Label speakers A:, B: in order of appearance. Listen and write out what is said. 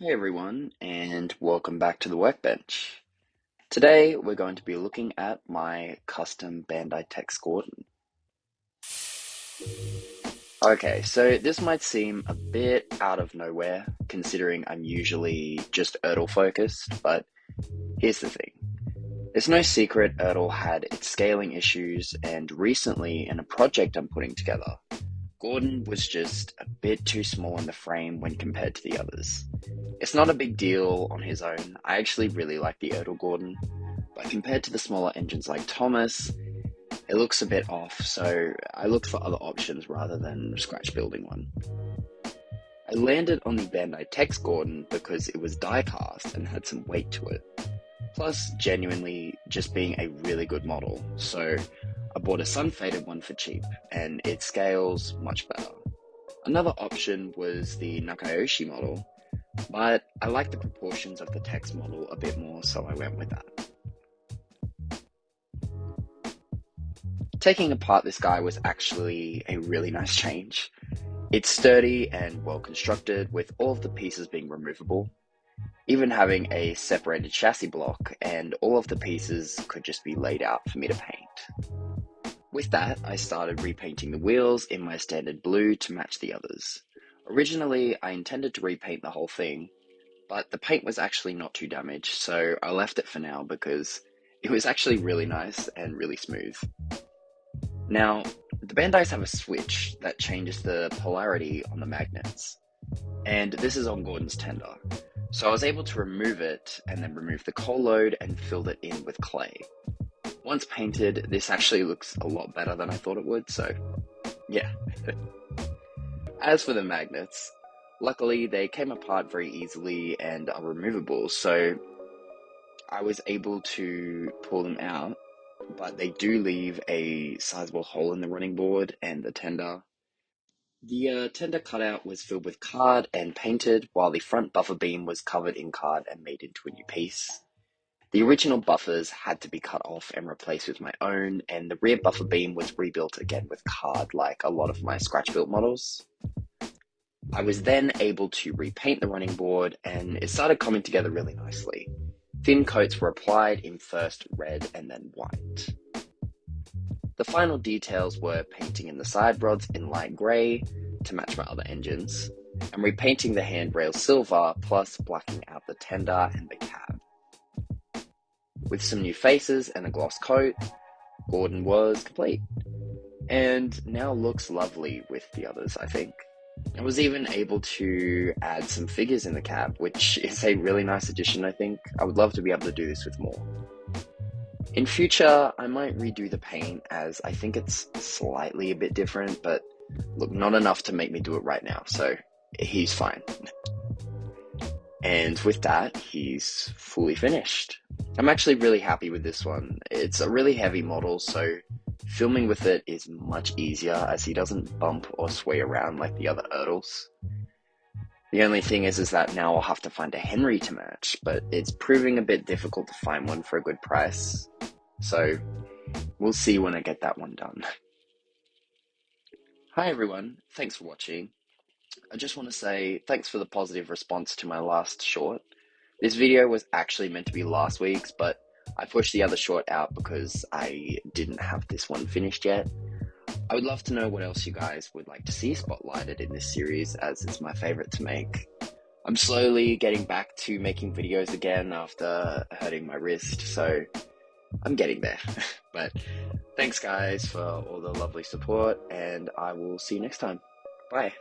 A: Hey everyone, and welcome back to the workbench. Today we're going to be looking at my custom Bandai tecs Gordon. Okay, so this might seem a bit out of nowhere, considering I'm usually just Erdl focused, but here's the thing. It's no secret Erdl had its scaling issues, and recently in a project I'm putting together, Gordon was just a bit too small in the frame when compared to the others. It's not a big deal on his own. I actually really like the Erdl Gordon, but compared to the smaller engines like Thomas, it looks a bit off, so I looked for other options rather than scratch building one. I landed on the Bandai tecs Gordon because it was die cast and had some weight to it, plus genuinely just being a really good model, so I bought a sun-faded one for cheap, and it scales much better. Another option was the Nakayoshi model, but I like the proportions of the tecs model a bit more, so I went with that. Taking apart this guy was actually a really nice change. It's sturdy and well constructed, with all of the pieces being removable, even having a separated chassis block, and all of the pieces could just be laid out for me to paint. With that, I started repainting the wheels in my standard blue to match the others. Originally, I intended to repaint the whole thing, but the paint was actually not too damaged, so I left it for now because it was actually really nice and really smooth. Now, the Bandais have a switch that changes the polarity on the magnets, and this is on Gordon's tender. So I was able to remove it and then remove the coal load and filled it in with clay. Once painted, this actually looks a lot better than I thought it would, so yeah. As for the magnets, luckily they came apart very easily and are removable, so I was able to pull them out, but they do leave a sizable hole in the running board and the tender. The tender cutout was filled with card and painted, while the front buffer beam was covered in card and made into a new piece. The original buffers had to be cut off and replaced with my own, and the rear buffer beam was rebuilt again with card like a lot of my scratch-built models. I was then able to repaint the running board, and it started coming together really nicely. Thin coats were applied in first red and then white. The final details were painting in the side rods in light grey to match my other engines, and repainting the handrail silver, plus blacking out the tender and the cab. With some new faces and a gloss coat, Gordon was complete, and now looks lovely with the others, I think. I was even able to add some figures in the cab, which is a really nice addition, I think. I would love to be able to do this with more. In future, I might redo the paint, as I think it's slightly a bit different, but look, not enough to make me do it right now, so he's fine. And with that, he's fully finished. I'm actually really happy with this one. It's a really heavy model, so filming with it is much easier as he doesn't bump or sway around like the other Erdls. The only thing is that now I'll have to find a Henry to match, but it's proving a bit difficult to find one for a good price. So we'll see when I get that one done. Hi everyone, thanks for watching. I just want to say thanks for the positive response to my last short. This video was actually meant to be last week's, but I pushed the other short out because I didn't have this one finished yet. I would love to know what else you guys would like to see spotlighted in this series, as it's my favorite to make. I'm slowly getting back to making videos again after hurting my wrist, so I'm getting there. But thanks guys for all the lovely support, and I will see you next time. Bye.